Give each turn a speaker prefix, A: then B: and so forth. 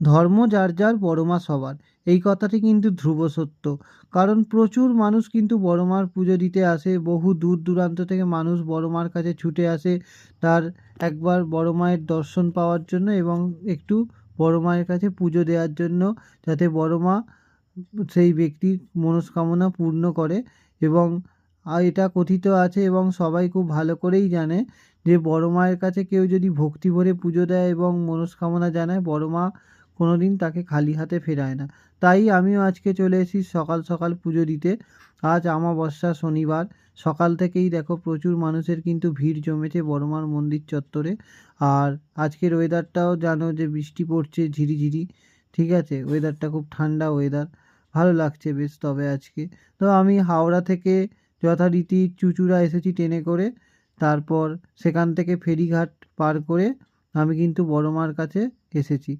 A: ধর্ম যার যার বড় মা সবার, এই কথাটি কিন্তু ধ্রুব সত্য। কারণ প্রচুর মানুষ কিন্তু বড় মার পুজো দিতে আসে, বহু দূর দূরান্ত থেকে মানুষ বড় মার কাছে ছুটে আসে তার একবার বড় মায়ের দর্শন পাওয়ার জন্য এবং একটু বড় মায়ের কাছে পুজো দেওয়ার জন্য, যাতে বড় মা সেই ব্যক্তির মনস্কামনা পূর্ণ করে। এবং এটা কথিত আছে এবং সবাই খুব ভালো করেই জানে যে বড় মায়ের কাছে কেউ যদি ভক্তি ভরে পুজো দেয় এবং মনস্কামনা জানায়, বড় মা কোনোদিন তাকে খালি হাতে ফেরায় না। তাই আমিও আজকে চলে এসেছি সকাল সকাল পুজো দিতে। আজ অমাবস্যা, শনিবার। সকাল থেকেই দেখো প্রচুর মানুষের কিন্তু ভিড় জমেছে বড় মার মন্দির চত্বরে। আর আজকের ওয়েদারটাও জানো যে বৃষ্টি পড়ছে ঝিরিঝিরি। ঠিক আছে, ওয়েদারটা খুব ঠান্ডা ওয়েদার, ভালো লাগছে বেশ। তবে আজকে তো আমি হাওড়া থেকে যথারীতি চুঁচুড়া এসেছি ট্রেনে করে। তারপর সেখান থেকে ফেরিঘাট পার করে আমি কিন্তু বড় মার কাছে এসেছি।